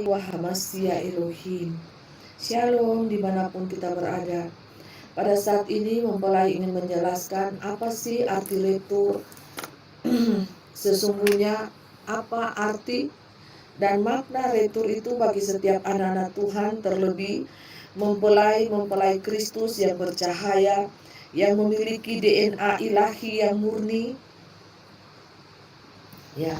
Wahamasia Elohim. Shalom dimanapun kita berada. Pada saat ini mempelai ingin menjelaskan apa sih arti retur, sesungguhnya apa arti dan makna retur itu bagi setiap anak-anak Tuhan, terlebih mempelai Kristus yang bercahaya, yang memiliki DNA ilahi yang murni. Ya,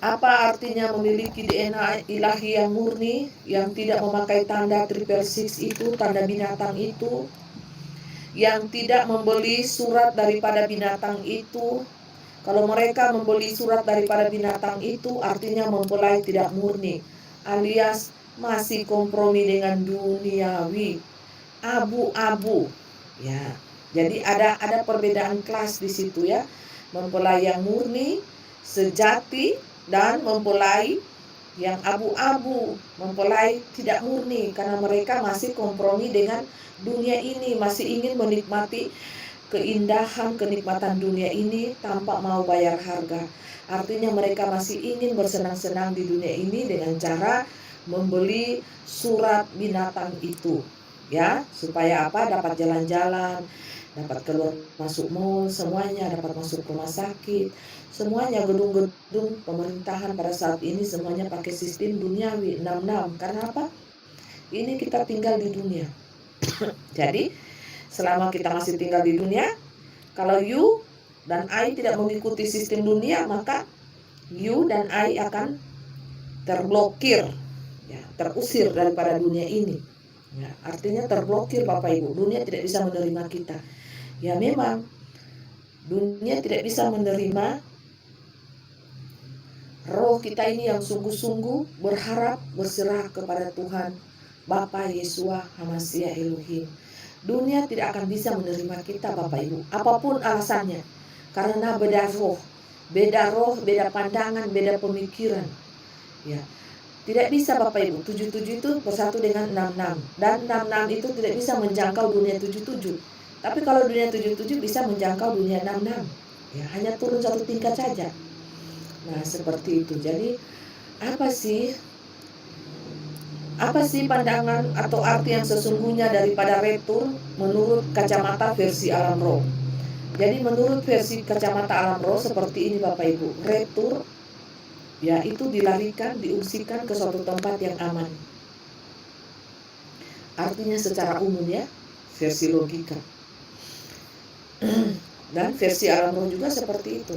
apa artinya memiliki DNA ilahi yang murni, yang tidak memakai tanda 666 itu, tanda binatang itu, yang tidak membeli surat daripada binatang itu? Kalau mereka membeli surat daripada binatang itu, artinya mempelai tidak murni, alias masih kompromi dengan duniawi, abu-abu. Ya, jadi ada perbedaan kelas di situ ya. Mempelai yang murni, sejati, dan mempelai yang abu-abu, mempelai tidak murni, karena mereka masih kompromi dengan dunia ini, masih ingin menikmati keindahan kenikmatan dunia ini tanpa mau bayar harga. Artinya mereka masih ingin bersenang-senang di dunia ini dengan cara membeli surat binatang itu, ya, supaya apa? Dapat jalan-jalan, dapat keluar masuk mall, semuanya dapat masuk rumah sakit, semuanya gedung-gedung pemerintahan pada saat ini semuanya pakai sistem duniawi 66. Karena apa? Ini kita tinggal di dunia. Jadi selama kita masih tinggal di dunia, kalau you dan I tidak mengikuti sistem dunia, maka you dan I akan terblokir, ya, terusir daripada dunia ini. Ya, artinya terblokir Bapak Ibu, dunia tidak bisa menerima kita. Ya memang, dunia tidak bisa menerima roh kita ini yang sungguh-sungguh berharap berserah kepada Tuhan Bapa Yesua Hamasia Elohim. Dunia tidak akan bisa menerima kita Bapak Ibu, apapun alasannya. Karena beda roh, beda pandangan, beda pemikiran. Ya, tidak bisa Bapak Ibu, 77 itu bersatu dengan 66. Dan 66 itu tidak bisa menjangkau dunia 77. Tapi kalau dunia 77 bisa menjangkau dunia 66. Ya, hanya turun satu tingkat saja. Nah, seperti itu. Jadi, apa sih pandangan atau arti yang sesungguhnya daripada retur menurut kacamata versi alam roh? Jadi menurut versi kacamata alam roh seperti ini Bapak Ibu, retur ya itu dilarikan, diungsikan ke suatu tempat yang aman. Artinya secara umum ya, versi logika. Dan versi alam roh juga seperti itu.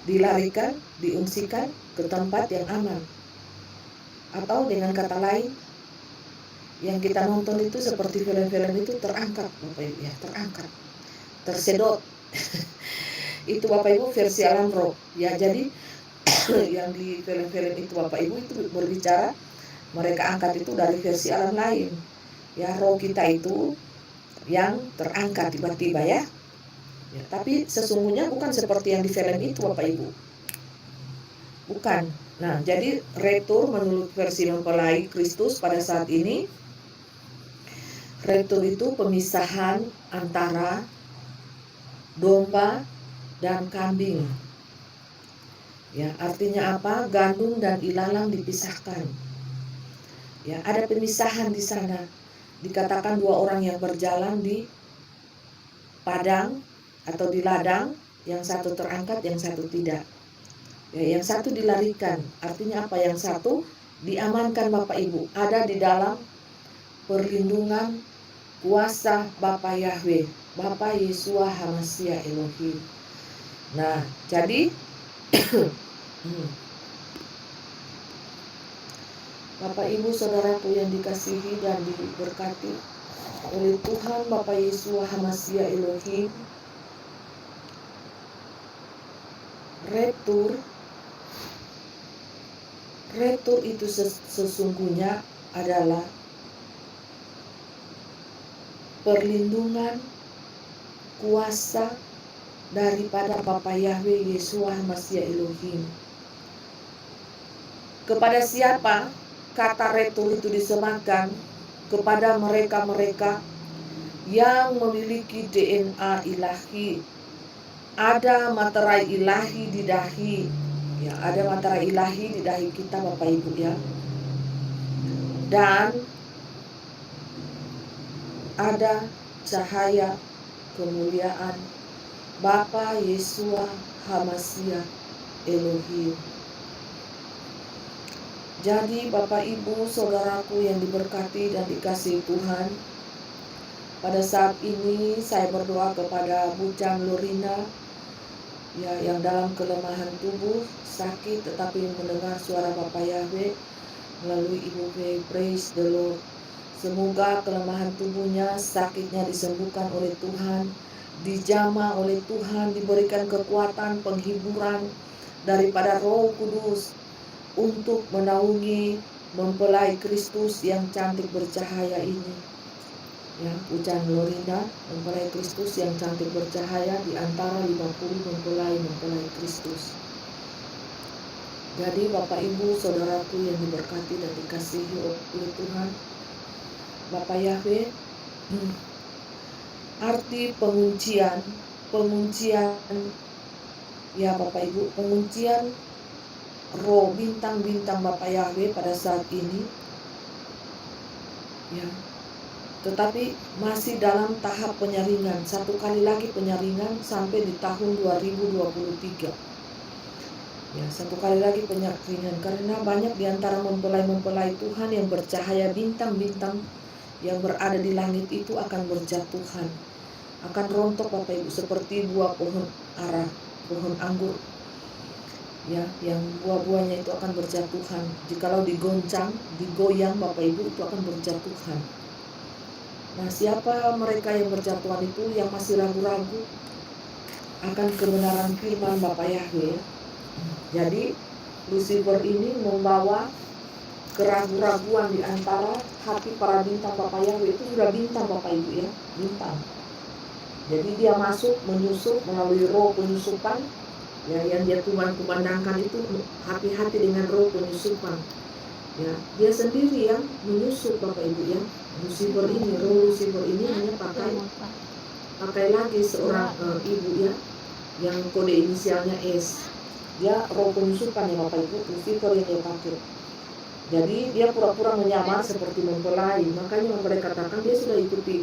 Dilarikan, diungsikan ke tempat yang aman. Atau dengan kata lain, yang kita nonton itu seperti film-film itu terangkat Bapak Ibu ya, terangkat, tersedot. Itu Bapak Ibu versi alam roh. Ya, jadi yang di film-film itu Bapak Ibu itu berbicara mereka angkat itu dari versi alam lain. Ya, roh kita itu yang terangkat tiba-tiba ya. Ya, tapi sesungguhnya bukan seperti yang di film itu Bapak Ibu. Bukan. Nah, jadi retur menurut versi mempelai Kristus pada saat ini, retur itu pemisahan antara domba dan kambing. Ya, artinya apa? Gandum dan ilalang dipisahkan. Ya, ada pemisahan di sana. Dikatakan dua orang yang berjalan di padang atau di ladang, yang satu terangkat, yang satu tidak. Ya, yang satu dilarikan. Artinya apa? Yang satu diamankan Bapak Ibu. Ada di dalam perlindungan kuasa Bapa Yahweh, Bapa Yesua Hamasia Elohim. Nah, jadi Bapak Ibu Saudaraku yang dikasihi dan diberkati oleh Tuhan Bapa Yesua Hamasia Elohim, retur itu sesungguhnya adalah perlindungan kuasa daripada Bapa Yahweh Yesua Hamasia Elohim. Kepada siapa kata retur itu disematkan? Kepada mereka-mereka yang memiliki DNA ilahi. Ada materai ilahi di dahi. Ya, ada materai ilahi di dahi kita Bapak Ibu ya. dan ada cahaya kemuliaan Bapa Yesua Hamasiah Elohim. Jadi Bapak Ibu Saudaraku yang diberkati dan dikasihi Tuhan, pada saat ini saya berdoa kepada Bujang Lorina ya, yang dalam kelemahan tubuh sakit tetapi mendengar suara Bapak Yahweh melalui Ibu Fei. Praise the Lord. Semoga kelemahan tubuhnya, sakitnya disembuhkan oleh Tuhan, dijamah oleh Tuhan, diberikan kekuatan, penghiburan daripada Roh Kudus untuk menaungi mempelai Kristus yang cantik bercahaya ini. Ya, Ujan Lorina, mempelai Kristus yang cantik bercahaya di antara 50 mempelai Kristus. Jadi Bapak Ibu Saudaraku yang diberkati dan dikasihi oleh Tuhan, Bapak Yahweh, arti penguncian ya Bapak Ibu, penguncian roh bintang-bintang Bapak Yahweh pada saat ini ya, tetapi masih dalam tahap penyaringan. Satu kali lagi penyaringan sampai di tahun 2023 ya, satu kali lagi penyaringan, karena banyak di antara mempelai Tuhan yang bercahaya, bintang-bintang yang berada di langit itu akan berjatuhan, akan rontok Bapak Ibu, seperti buah pohon ara, pohon anggur ya, yang buah-buahnya itu akan berjatuhan. Jikalau digoncang, digoyang Bapak Ibu, itu akan berjatuhan. Nah, siapa mereka yang berjatuhan itu? Yang masih ragu-ragu akan kebenaran firman Bapak Yahweh ya. Jadi Lucifer ini membawa keraguan-raguan di antara hati para bintang Bapak Yahweh. Itu sudah bintang Bapak Ibu ya, bintang. Jadi dia masuk, menyusup melalui roh penyusupan ya, yang dia kumandangkan itu. Hati-hati dengan roh penyusupan ya. Dia sendiri yang menyusup Bapak Ibu ya. Lucifer ini, roh Lucifer ini hanya pakai lagi seorang ibu ya, yang kode inisialnya S. Dia roh penyusupan ya Bapak Ibu, Lucifer yang dia pakai. Jadi dia pura-pura menyamar seperti mempelai. Makanya mempelai katakan dia sudah ikuti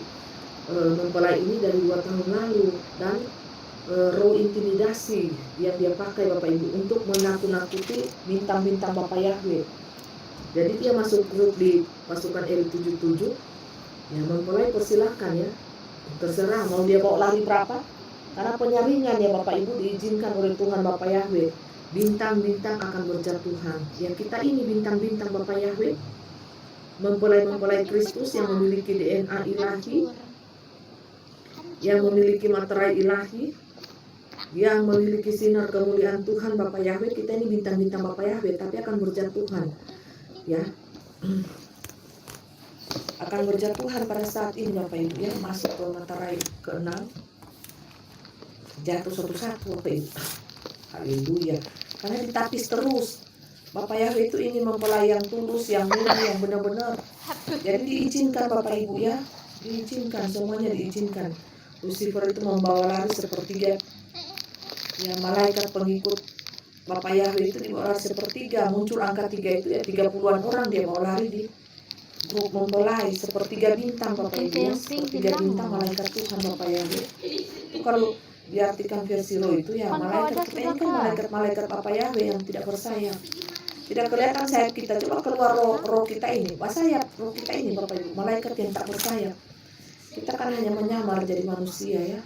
mempelai ini dari 2 tahun lalu. Dan roh intimidasi yang dia pakai Bapak Ibu untuk menakut-nakuti bintang-bintang Bapak Yahweh. Jadi dia masuk grup di pasukan L77 ya, mempelai persilahkan ya, terserah mau dia bawa lari berapa, karena penyaringan ya Bapak Ibu diizinkan oleh Tuhan Bapak Yahweh. Bintang-bintang akan berjatuhan. Yang kita ini bintang-bintang Bapak Yahweh, mempelai Kristus yang memiliki DNA ilahi, yang memiliki materai ilahi, yang memiliki sinar kemuliaan Tuhan Bapak Yahweh. Kita ini bintang-bintang Bapak Yahweh, tapi akan berjatuhan ya, akan berjatuhan pada saat ini Bapak Ibu ya. Masuk ke materai ke-6, jatuh satu-satu Bapak Ibu. Haleluya. Karena ditapis terus. Bapak Yahweh itu ingin mempelai yang tulus, yang murni, yang benar-benar. Jadi diizinkan Bapak Ibu ya, diizinkan, semuanya diizinkan. Lucifer itu membawa lari sepertiga ya, malaikat pengikut Bapak Yahweh itu dibawa lari sepertiga. Muncul angka 3 itu ya, 30-an orang dia bawa lari di grup mempelai, sepertiga bintang Bapak Ibu ya, sepertiga bintang malaikat Tuhan Bapak Yahweh. Itu kalau diartikan versi roh itu ya, malaikat kita ini kan malaikat Bapak Yahweh yang tidak bersayap. Tidak kelihatan sayap kita. Coba keluar roh kita ini, sayap roh kita ini Bapak Ibu, malaikat yang tak bersayap. Kita kan hanya menyamar jadi manusia ya.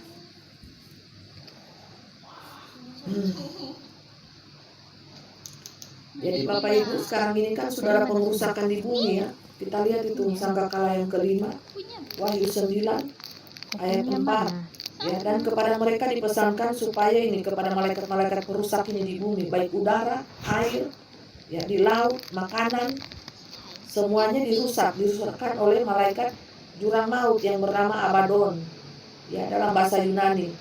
Jadi Bapak Ibu, sekarang ini kan saudara pengurusakan di bumi ya. Kita lihat itu sangkakala yang kelima, Wahyu 9 ayat 4 ya, dan kepada mereka dipesankan supaya ini, kepada malaikat-malaikat perusak ini di bumi, baik udara, air ya, di laut, makanan, semuanya dirusakkan oleh malaikat jurang maut yang bernama Abaddon ya, dalam bahasa Yunani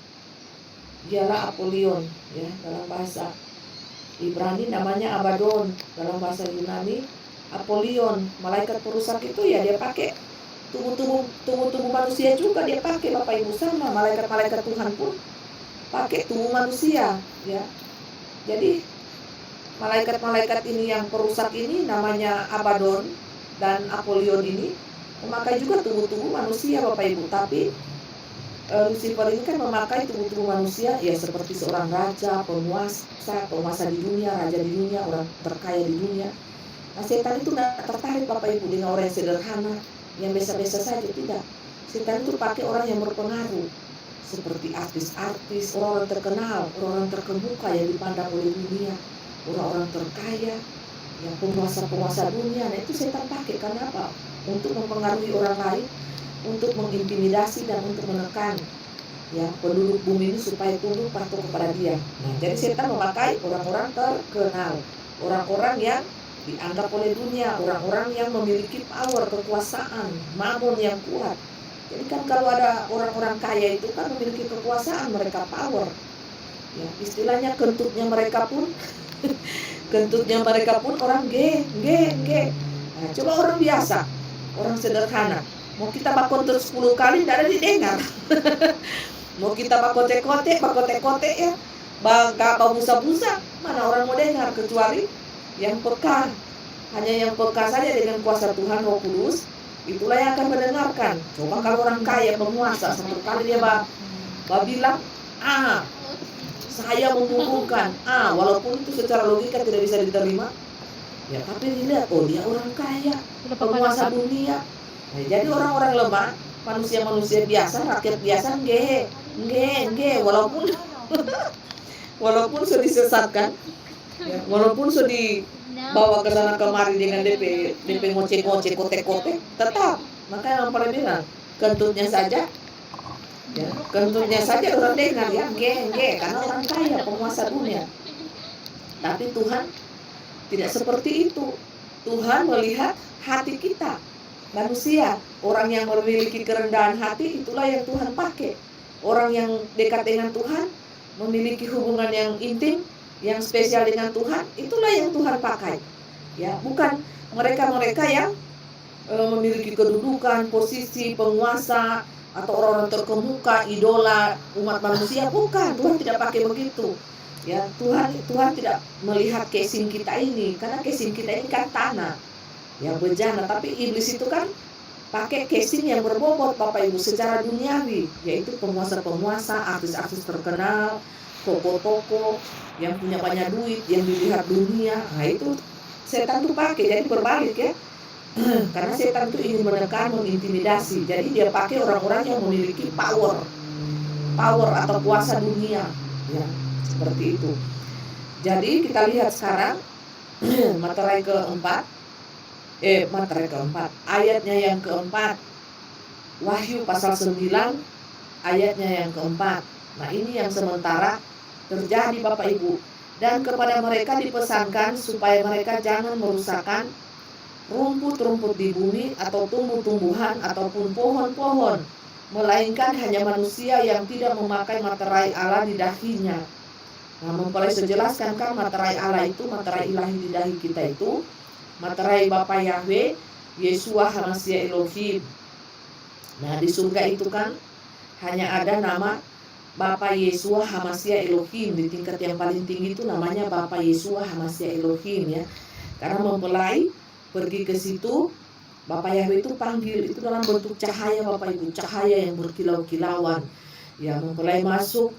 dialah Apollyon ya, dalam bahasa Ibrani namanya Abaddon, dalam bahasa Yunani Apollyon. Malaikat perusak itu ya, dia pakai tubuh manusia juga dia pakai Bapak Ibu, sama malaikat Tuhan pun pakai tubuh manusia ya. Jadi malaikat ini yang perusak ini namanya Abaddon dan Apollyon ini memakai juga tubuh-tubuh manusia Bapak Ibu, tapi Lucifer ini kan memakai tubuh-tubuh manusia ya seperti seorang raja, penguasa di dunia, raja di dunia, orang terkaya di dunia. Nah, setan itu tidak tertarik Bapak Ibu dengan orang yang sederhana, yang biasa-biasa saja, tidak. Setan itu pakai orang yang berpengaruh, seperti artis-artis, orang-orang terkenal, orang-orang terkemuka yang dipandang oleh dunia, orang-orang terkaya, yang penguasa-penguasa dunia. Nah, itu setan pakai, karena apa? Untuk mempengaruhi orang lain, untuk mengintimidasi dan untuk menekan ya penduduk bumi ini supaya tunduk patuh kepada dia. Nah, jadi setan memakai orang-orang terkenal, orang-orang yang dianggap oleh dunia, orang-orang yang memiliki power, kekuasaan, mamon yang kuat. Jadi kan kalau ada orang-orang kaya itu kan memiliki kekuasaan, mereka power. Ya, istilahnya kentutnya mereka pun kentutnya mereka pun orang ge. Nah, coba orang biasa, orang sederhana, mau kita bakontut 10 kali tidak ada didengar. Mau kita bakote-kote ya, bangka busa-busa, mana orang mau dengar, kecuali yang peka. Hanya yang peka saja dengan kuasa Tuhan Roh Kudus, itulah yang akan mendengarkan. Coba kalau orang kaya, penguasa, satu kali dia bilang, saya menghubungkan, walaupun itu secara logika tidak bisa diterima, ya tapi dilihat, dia orang kaya, penguasa dunia. Nah, jadi orang-orang lemah, manusia-manusia biasa, rakyat biasa, walaupun sudah disesatkan, ya, walaupun sudah dibawa ke sana kemari dengan DP ngoceh-ngoceh, kote-kote, tetap. Maka yang paling bilang, kentutnya saja orang dengar ya, karena orang kaya, penguasa dunia. Tapi Tuhan tidak seperti itu. Tuhan melihat hati kita, manusia, orang yang memiliki kerendahan hati, itulah yang Tuhan pakai. Orang yang dekat dengan Tuhan, memiliki hubungan yang intim, yang spesial dengan Tuhan, itulah yang Tuhan pakai. Ya, bukan mereka-mereka yang memiliki kedudukan, posisi, penguasa, atau orang-orang terkemuka, idola umat manusia, bukan. Tuhan tidak pakai begitu. Ya, Tuhan tidak melihat casing kita ini, karena casing kita ini kan tanah, ya bejana. Tapi iblis itu kan pakai casing yang berbobot Bapak Ibu secara duniawi, yaitu penguasa-penguasa, artis-artis terkenal, toko-toko yang punya banyak duit, yang dilihat dunia. Nah, itu setan tuh pakai, jadi berbalik ya. Karena setan itu ingin menekan, mengintimidasi. Jadi dia pakai orang-orang yang memiliki power atau kuasa dunia, ya seperti itu. Jadi kita lihat sekarang materai keempat, ayatnya yang keempat, Wahyu pasal 9 ayatnya yang keempat. Nah, ini yang sementara terjadi Bapak Ibu. Dan kepada mereka dipesankan supaya mereka jangan merusakkan rumput-rumput di bumi atau tumbuh-tumbuhan ataupun pohon-pohon, melainkan hanya manusia yang tidak memakai materai Allah di dahinya. Nah, mempelai sejelaskan kan materai Allah itu, materai ilahi di dahi kita itu, materai Bapa Yahweh, Yeshua HaMashiach Elohim. Nah, di surga itu kan hanya ada nama Bapa Yeshua HaMashiach Elohim. Di tingkat yang paling tinggi itu namanya Bapa Yeshua HaMashiach Elohim ya. Karena mempelai pergi ke situ, Bapak Yahweh itu panggil, itu dalam bentuk cahaya Bapak Ibu, cahaya yang berkilau-kilauan. Ya, mempelai masuk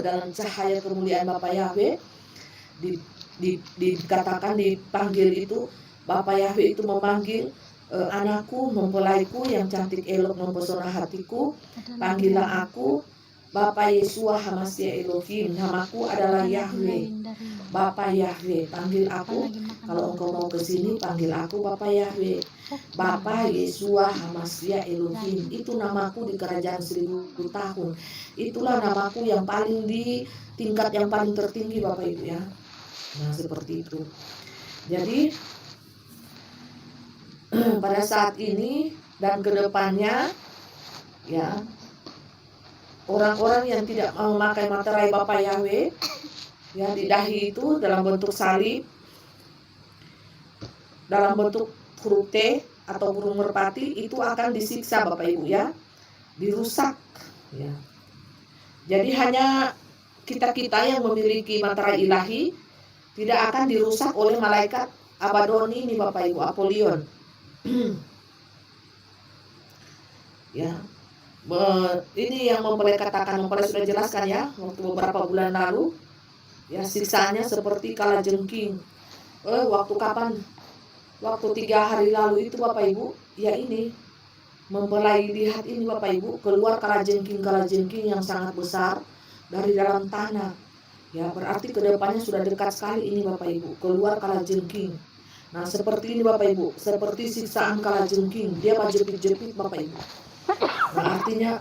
dalam cahaya kemuliaan Bapak Yahweh, dikatakan dipanggil itu, Bapak Yahweh itu memanggil, anakku, mempelaiku yang cantik elok mempesona hatiku, panggillah aku Bapa Yeshua HaMashiach Elohim. Namaku adalah Yahweh, Bapa Yahweh. Panggil aku, kalau engkau mau ke sini panggil aku Bapa Yahweh, Bapa Yeshua HaMashiach Elohim. Itu namaku di kerajaan 1000 tahun. Itulah namaku yang paling di tingkat yang paling tertinggi Bapak Ibu ya. Nah, seperti itu. Jadi pada saat ini dan kedepannya ya, orang-orang yang tidak memakai materai Bapa Yahweh ya di dahi itu dalam bentuk salib, dalam bentuk huruf T atau burung merpati, itu akan disiksa Bapak Ibu ya, dirusak ya. Jadi hanya kita-kita yang memiliki materai ilahi tidak akan dirusak oleh malaikat Abaddon ini Bapak Ibu, Apollyon. Ya, ini yang mempelai katakan, mempelai sudah jelaskan ya waktu beberapa bulan lalu. Ya, siksaannya seperti kalajengking. Waktu kapan? Waktu 3 hari lalu itu Bapak Ibu, ya ini mempelai lihat ini Bapak Ibu, keluar kalajengking yang sangat besar dari dalam tanah. Ya, berarti kedepannya sudah dekat sekali ini Bapak Ibu, keluar kalajengking. Nah, seperti ini Bapak Ibu, seperti siksaan kalajengking, dia jepit-jepit Bapak Ibu. Nah, artinya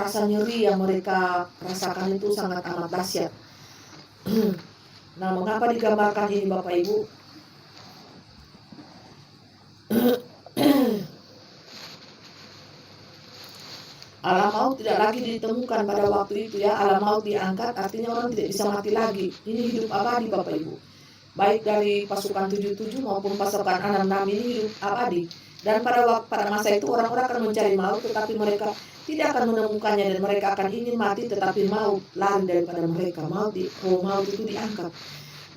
rasa nyeri yang mereka rasakan itu sangat amat dahsyat. Nah, mengapa digambarkan ini Bapak Ibu? Alam maut tidak lagi ditemukan pada waktu itu ya. Alam maut diangkat, artinya orang tidak bisa mati lagi. Ini hidup abadi Bapak Ibu. Baik dari pasukan 77 maupun pasukan 66 ini hidup abadi. Dan pada masa itu orang-orang akan mencari maut, tetapi mereka tidak akan menemukannya, dan mereka akan ingin mati, tetapi maut lari daripada mereka. Maut itu diangkat.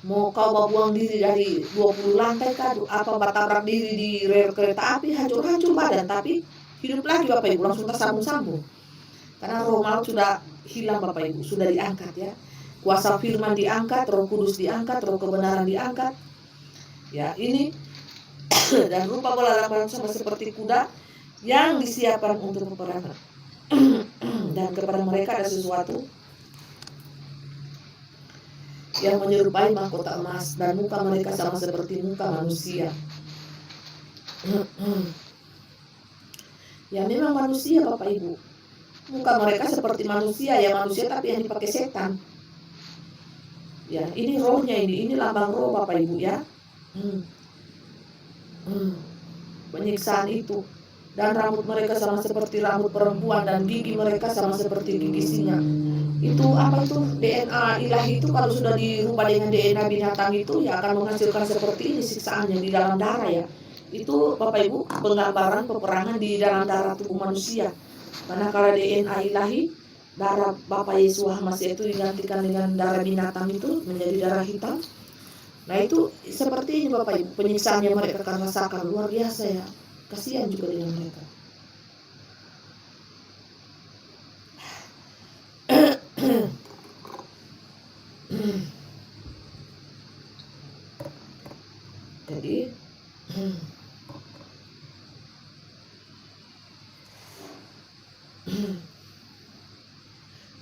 Mau kau buang diri dari 20 lantai kah, apa bertabrak diri di rel kereta api, hancur-hancur badan, tapi hidup lagi Bapak Ibu, langsung tersambung-sambung. Karena roh maut sudah hilang Bapak Ibu, sudah diangkat ya. Kuasa firman diangkat, Roh Kudus diangkat, Roh kebenaran diangkat. Ya, ini dan rupa bola lambang sama seperti kuda yang disiapkan untuk peperangan. Dan kepada mereka ada sesuatu yang menyerupai mahkota emas, dan muka mereka sama seperti muka manusia. Ya, memang manusia Bapak Ibu. Muka mereka seperti manusia, ya manusia tapi yang dipakai setan. Ya, ini rohnya, ini lambang roh Bapak Ibu ya. Penyiksaan itu. Dan rambut mereka sama seperti rambut perempuan, dan gigi mereka sama seperti gigi singa. Itu apa itu? DNA ilahi itu kalau sudah dirubah dengan DNA binatang itu ya akan menghasilkan seperti ini siksaannya di dalam darah ya. Itu Bapak Ibu penggambaran peperangan di dalam darah tubuh manusia. Karena kalau DNA ilahi, darah Bapak Yesus Masih itu digantikan dengan darah binatang itu menjadi darah hitam. Nah itu seperti ini Bapak Ibu, penyiksaan yang mereka akan rasakan luar biasa ya. Kasihan juga dengan mereka. Jadi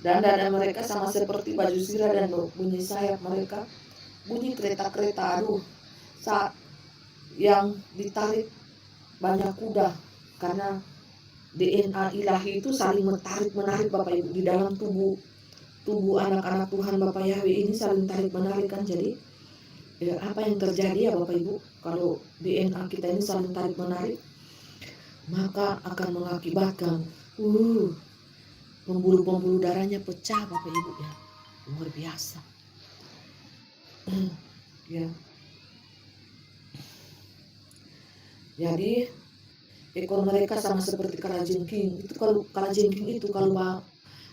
dan dada mereka sama seperti baju sirah, dan bunyi sayap mereka bunyi kereta-kereta. Aduh, saat yang ditarik banyak kuda, karena DNA ilahi itu saling menarik Bapak Ibu di dalam tubuh anak-anak Tuhan Bapak Yahweh ini saling tarik menarik kan. Jadi apa yang terjadi ya Bapak Ibu kalau DNA kita ini saling tarik menarik, maka akan mengakibatkan pembuluh-pembuluh darahnya pecah Bapak Ibu ya, luar biasa. Ya. Jadi ekor mereka sama seperti kalajengking. Itu kalau kalajengking itu kalau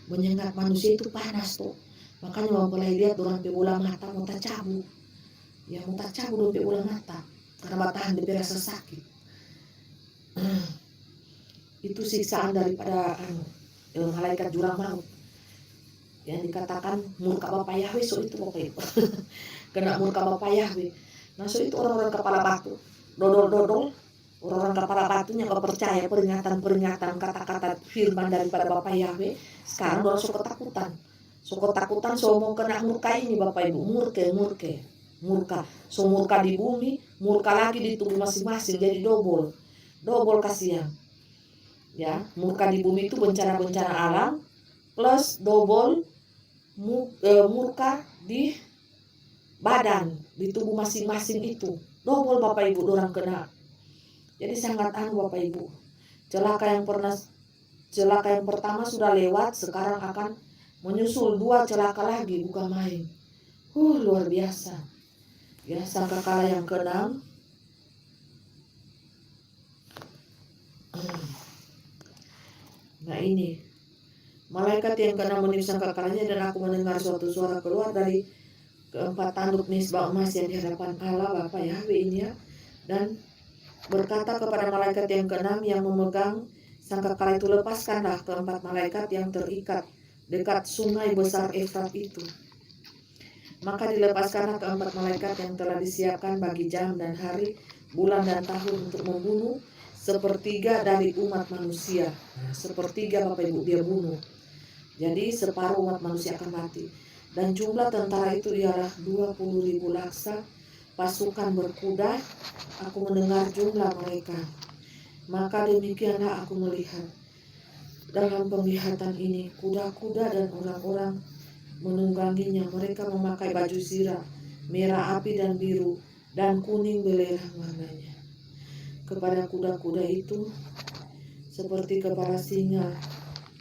menyengat manusia itu panas tuh. Makanya mempelai lihat orang bola mata mau cabut. Ya mau cabut orang bola mata karena matahan dia rasa sakit. Itu siksaan daripada malaikat jurang maut. Yang dikatakan murka Bapak Yahweh, so itu Bapak Ibu. Kena murka Bapak Yahweh. Nah so itu orang-orang kepala batu. Dodol-dodol. Orang-orang kepala batunya gak percaya peringatan-peringatan kata-kata firman daripada Bapak Yahweh. Sekarang orang so ketakutan so mau kena murka ini Bapak Ibu. Murka. So murka di bumi, murka lagi di tubuh masing-masing, jadi double kasihan. Ya, murka di bumi itu bencana-bencana alam plus double murka di badan, di tubuh masing-masing itu. Double Bapak Ibu orang kena. Jadi sangat Bapak Ibu. Celaka yang pertama sudah lewat, sekarang akan menyusul 2 celaka lagi, bukan main. Luar biasa. Ya, sangkakala yang ke-6. Nah ini malaikat yang ke-6 meniup sangkakalanya, dan aku mendengar suatu suara keluar dari keempat tanduk misbah emas yang di hadapan Allah Bapa Yahweh ini ya. Dan berkata kepada malaikat yang keenam yang memegang sangkakala itu, lepaskanlah keempat malaikat yang terikat dekat sungai besar Efrat itu. Maka dilepaskanlah keempat malaikat yang telah disiapkan bagi jam dan hari, bulan dan tahun untuk membunuh sepertiga dari umat manusia. Nah, sepertiga Bapak Ibu dia bunuh. Jadi separuh umat manusia akan mati. Dan jumlah tentara itu ialah 20.000 laksa pasukan berkuda. Aku mendengar jumlah mereka. Maka demikianlah aku melihat. Dalam penglihatan ini, kuda-kuda dan orang-orang menungganginya. Mereka memakai baju zirah, merah api dan biru, dan kuning belerang warnanya. Kepada kuda-kuda itu, seperti kepala singa,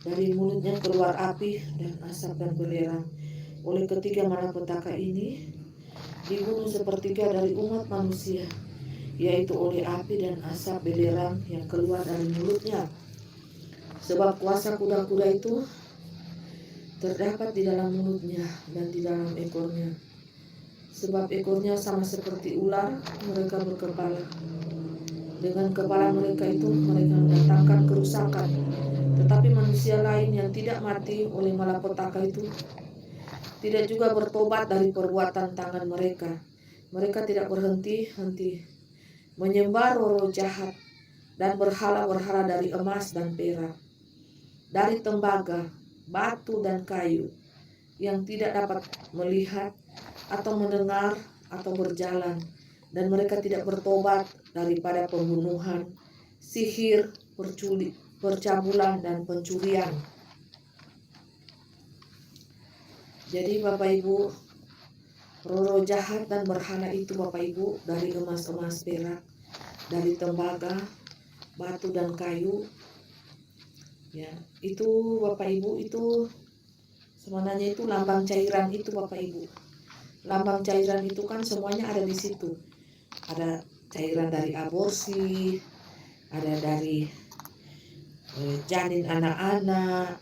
dari mulutnya keluar api dan asap dan belerang. Oleh ketiga malapetaka ini, dibunuh sepertiga dari umat manusia, yaitu oleh api dan asap belerang yang keluar dari mulutnya. Sebab kuasa kuda-kuda itu terdapat di dalam mulutnya dan di dalam ekornya. Sebab ekornya sama seperti ular, mereka berkepala. Dengan kepala mereka itu mereka mendatangkan kerusakan. Tetapi manusia lain yang tidak mati oleh malapetaka itu tidak juga bertobat dari perbuatan tangan mereka. Mereka tidak berhenti-henti menyembah roh jahat dan berhala-berhala dari emas dan perak, dari tembaga, batu dan kayu, yang tidak dapat melihat atau mendengar atau berjalan, dan mereka tidak bertobat daripada pembunuhan, sihir, percabulan, dan pencurian. Jadi Bapak Ibu, roh jahat dan berhala itu Bapak Ibu, dari emas-emas perak, dari tembaga, batu dan kayu, ya itu Bapak Ibu, itu sebenarnya itu lambang cairan itu Bapak Ibu. Lambang cairan itu kan semuanya ada di situ. Ada cairan dari aborsi, ada dari janin anak-anak,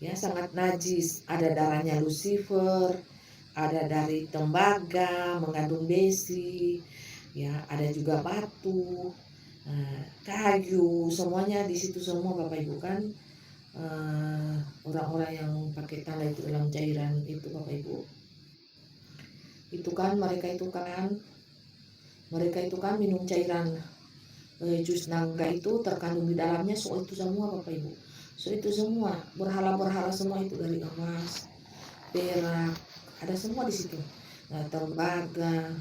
ya sangat najis. Ada darahnya Lucifer, ada dari tembaga mengandung besi, ya ada juga batu, kayu, semuanya di situ semua Bapak Ibu kan. Orang-orang yang pakai tanda itu dalam cairan itu Bapak Ibu, itu kan mereka itu kan minum cairan jus naga itu terkandung di dalamnya, so itu semua Bapak Ibu, so itu semua berhala-berhala semua itu dari emas, perak, ada semua di situ. Tembaga,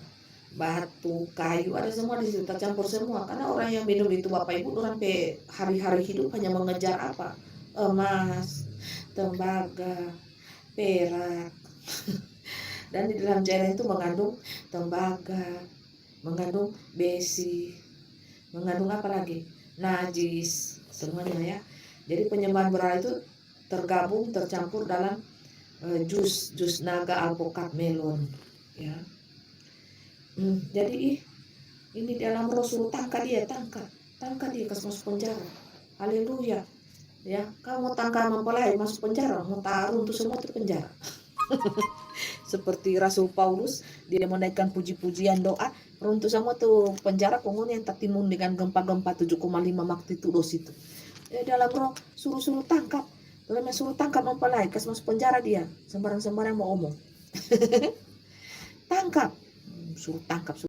batu, kayu, ada semua di situ, tercampur semua. Karena orang yang minum itu Bapak Ibu sampai hari-hari hidup hanya mengejar apa? Emas, tembaga, perak. Dan di dalam cairan itu mengandung tembaga, mengandung besi, mengandung apa lagi? Najis, semuanya ya. Jadi penyembahan berhala itu tergabung, tercampur dalam jus naga, alpukat, melon, ya. Jadi ini dalam roh suruh tangkap dia kasih masuk penjara. Haleluya, ya. Kamu mau tangkap mempelai masuk penjara, mau taruh untuk semua itu penjara. Seperti Rasul Paulus, dia menaikkan puji-pujian doa, runtuh semua tuh penjara, penghuni yang tertimbun dengan gempa-gempa 7,5 magnitudo itu. Dalam roh suruh tangkap, dalam suruh tangkap mempelai, kasih masuk penjara dia, sembarang-sembarang mau omong. Tangkap, suruh tangkap.